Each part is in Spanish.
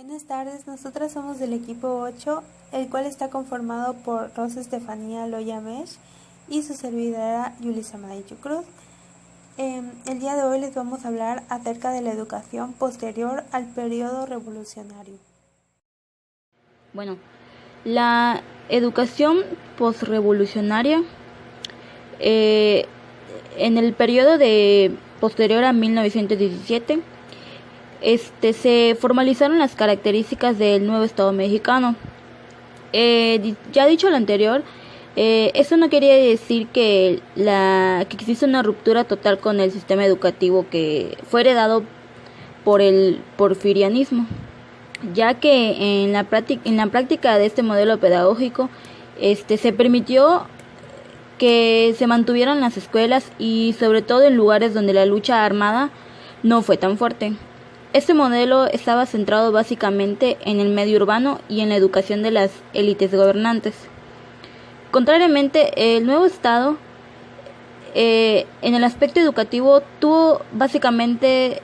Buenas tardes, nosotras somos del equipo 8, el cual está conformado por Rosa Estefanía Loya Mesh y su servidora Yulisa Madillo Cruz. El día de hoy les vamos a hablar acerca de la educación posterior al periodo revolucionario. Bueno, la educación posrevolucionaria en el periodo posterior a 1917 se formalizaron las características del nuevo Estado mexicano. Ya dicho lo anterior, eso no quería decir que existe una ruptura total con el sistema educativo que fue heredado por el porfirianismo, ya que en la práctica de este modelo pedagógico se permitió que se mantuvieran las escuelas y sobre todo en lugares donde la lucha armada no fue tan fuerte. Este modelo estaba centrado básicamente en el medio urbano y en la educación de las élites gobernantes. Contrariamente, el nuevo Estado, en el aspecto educativo, tuvo básicamente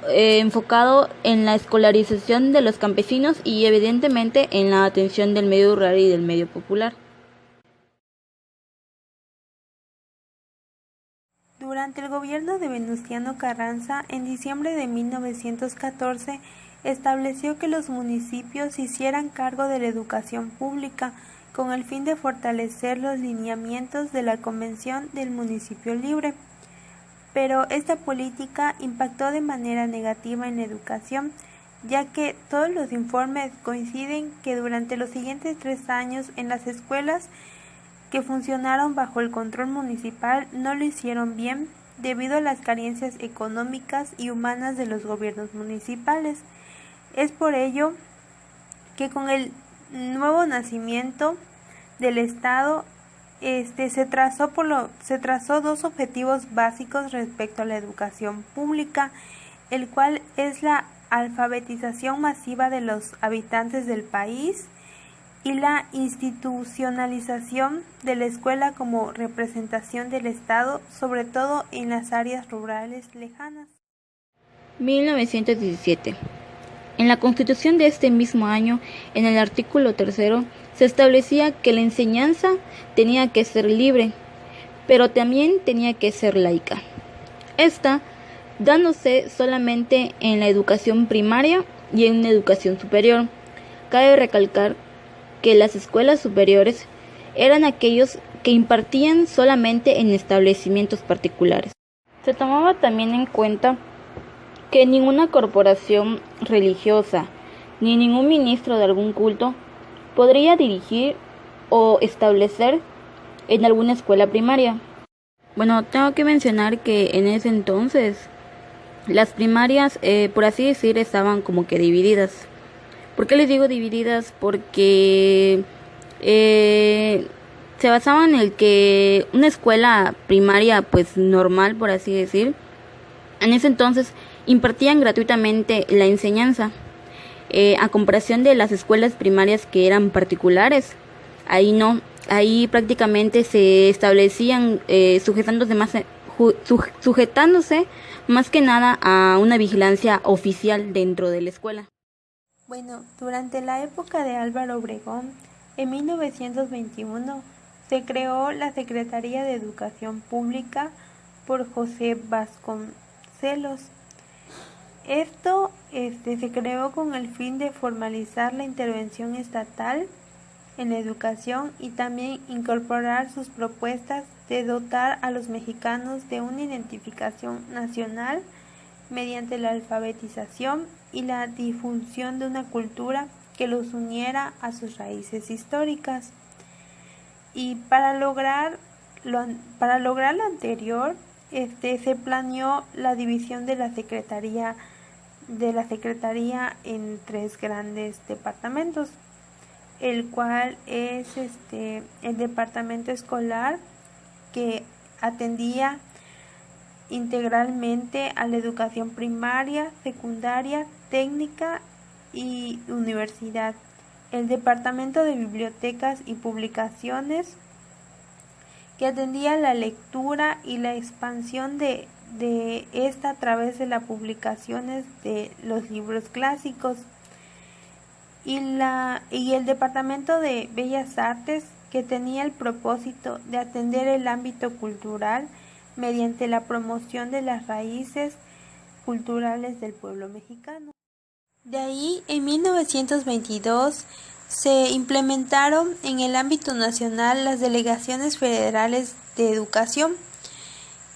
enfocado en la escolarización de los campesinos y evidentemente en la atención del medio rural y del medio popular. Durante el gobierno de Venustiano Carranza, en diciembre de 1914, estableció que los municipios se hicieran cargo de la educación pública, con el fin de fortalecer los lineamientos de la Convención del Municipio Libre. Pero esta política impactó de manera negativa en la educación, ya que todos los informes coinciden que durante los siguientes 3 años en las escuelas que funcionaron bajo el control municipal no lo hicieron bien debido a las carencias económicas y humanas de los gobiernos municipales. Es por ello que con el nuevo nacimiento del Estado se trazó 2 objetivos básicos respecto a la educación pública, el cual es la alfabetización masiva de los habitantes del país y la institucionalización de la escuela como representación del Estado, sobre todo en las áreas rurales lejanas. 1917. En la Constitución de este mismo año, en el artículo 3, se establecía que la enseñanza tenía que ser libre, pero también tenía que ser laica. Esta dándose solamente en la educación primaria y en la educación superior. Cabe recalcar que las escuelas superiores eran aquellos que impartían solamente en establecimientos particulares. Se tomaba también en cuenta que ninguna corporación religiosa ni ningún ministro de algún culto podría dirigir o establecer en alguna escuela primaria. Bueno, tengo que mencionar que en ese entonces las primarias, por así decir, estaban como que divididas. ¿Por qué les digo divididas? Porque se basaban en el que una escuela primaria, pues normal, por así decir, en ese entonces impartían gratuitamente la enseñanza, a comparación de las escuelas primarias que eran particulares. Ahí no, ahí prácticamente se establecían sujetándose más que nada a una vigilancia oficial dentro de la escuela. Bueno, durante la época de Álvaro Obregón, en 1921, se creó la Secretaría de Educación Pública por José Vasconcelos. Esto se creó con el fin de formalizar la intervención estatal en la educación y también incorporar sus propuestas de dotar a los mexicanos de una identificación nacional mediante la alfabetización y la difusión de una cultura que los uniera a sus raíces históricas. Y para lograr lo anterior, se planeó la división de la Secretaría en 3 grandes departamentos, el cual es el departamento escolar, que atendía integralmente a la educación primaria, secundaria, técnica y universidad. El departamento de bibliotecas y publicaciones, que atendía la lectura y la expansión de esta a través de las publicaciones de los libros clásicos. y el Departamento de Bellas Artes, que tenía el propósito de atender el ámbito cultural mediante la promoción de las raíces culturales del pueblo mexicano. De ahí, en 1922, se implementaron en el ámbito nacional las delegaciones federales de educación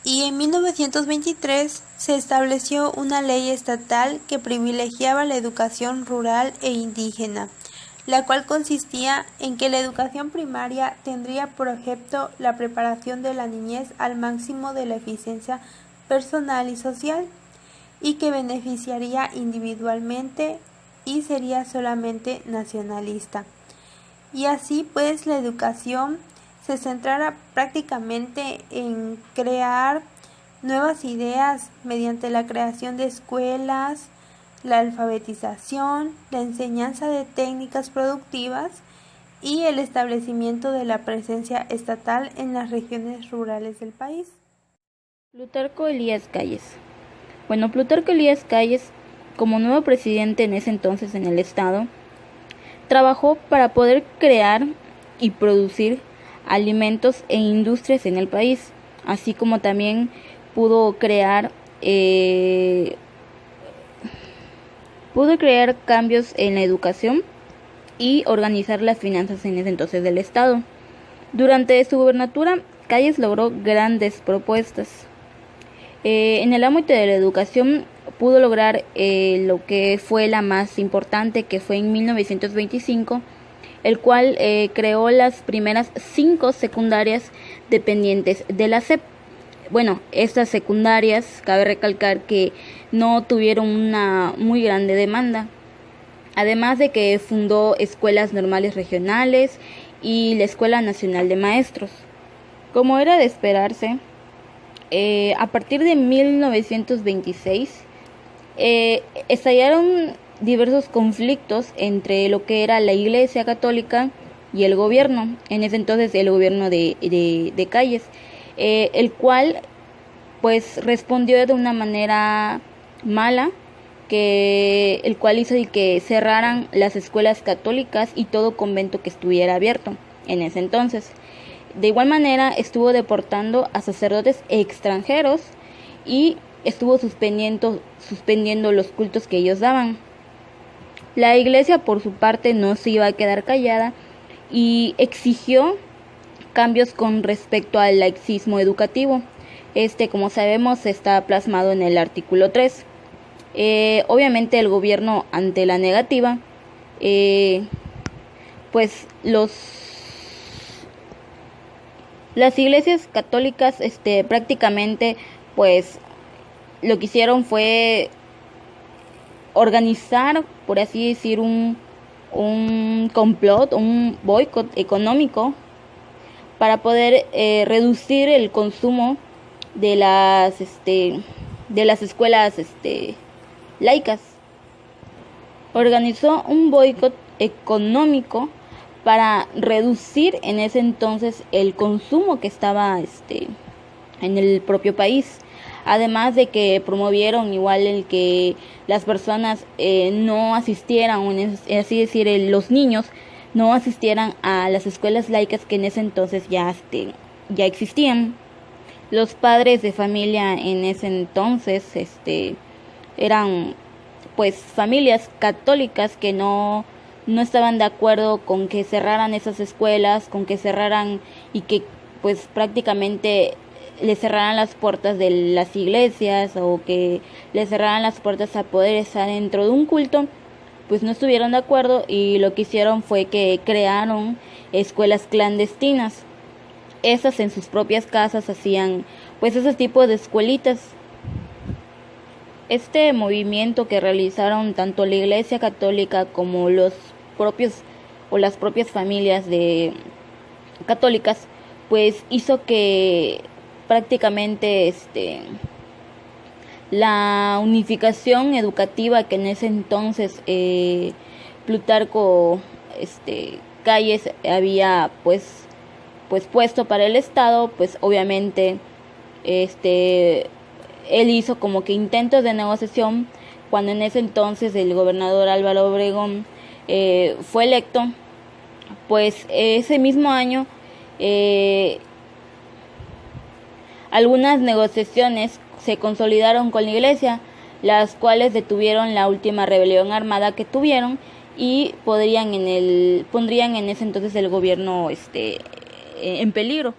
y en 1923 se estableció una ley estatal que privilegiaba la educación rural e indígena, la cual consistía en que la educación primaria tendría por objeto la preparación de la niñez al máximo de la eficiencia personal y social, y que beneficiaría individualmente y sería solamente nacionalista. Y así pues la educación se centrara prácticamente en crear nuevas ideas mediante la creación de escuelas, la alfabetización, la enseñanza de técnicas productivas y el establecimiento de la presencia estatal en las regiones rurales del país. Plutarco Elías Calles. Bueno, Plutarco Elías Calles, como nuevo presidente en ese entonces en el estado, trabajó para poder crear y producir alimentos e industrias en el país, así como también pudo crear cambios en la educación y organizar las finanzas en ese entonces del estado. Durante su gubernatura, Calles logró grandes propuestas. En el ámbito de la educación pudo lograr lo que fue la más importante, que fue en 1925, el cual creó las primeras 5 secundarias dependientes de la SEP. Bueno, estas secundarias, cabe recalcar que no tuvieron una muy grande demanda, además de que fundó escuelas normales regionales y la Escuela Nacional de Maestros. Como era de esperarse, a partir de 1926 estallaron diversos conflictos entre lo que era la Iglesia Católica y el gobierno, en ese entonces el gobierno de Calles, el cual pues respondió de una manera mala, el cual hizo que cerraran las escuelas católicas y todo convento que estuviera abierto en ese entonces. De igual manera estuvo deportando a sacerdotes extranjeros y estuvo suspendiendo los cultos que ellos daban. La iglesia por su parte no se iba a quedar callada y exigió cambios con respecto al laicismo educativo. Como sabemos, está plasmado en el artículo 3. Obviamente el gobierno, ante la negativa, pues las iglesias católicas prácticamente pues lo que hicieron fue organizar, por así decir, un complot, un boicot económico para poder reducir el consumo de las escuelas laicas. Organizó un boicot económico para reducir en ese entonces el consumo que estaba en el propio país, además de que promovieron igual el que las personas no asistieran, así decir, los niños no asistieran a las escuelas laicas que en ese entonces ya existían. Los padres de familia en ese entonces eran pues familias católicas que no estaban de acuerdo con que cerraran esas escuelas, con que cerraran y que pues prácticamente le cerraran las puertas de las iglesias o que le cerraran las puertas a poder estar dentro de un culto. Pues no estuvieron de acuerdo y lo que hicieron fue que crearon escuelas clandestinas. Esas en sus propias casas hacían pues ese tipo de escuelitas. Este movimiento que realizaron tanto la Iglesia Católica como las propias familias católicas, pues hizo que prácticamente la unificación educativa que en ese entonces Plutarco Calles había pues puesto para el Estado, pues obviamente él hizo como que intentos de negociación, cuando en ese entonces el gobernador Álvaro Obregón fue electo, pues ese mismo año algunas negociaciones se consolidaron con la Iglesia, las cuales detuvieron la última rebelión armada que tuvieron y pondrían en ese entonces el gobierno en peligro.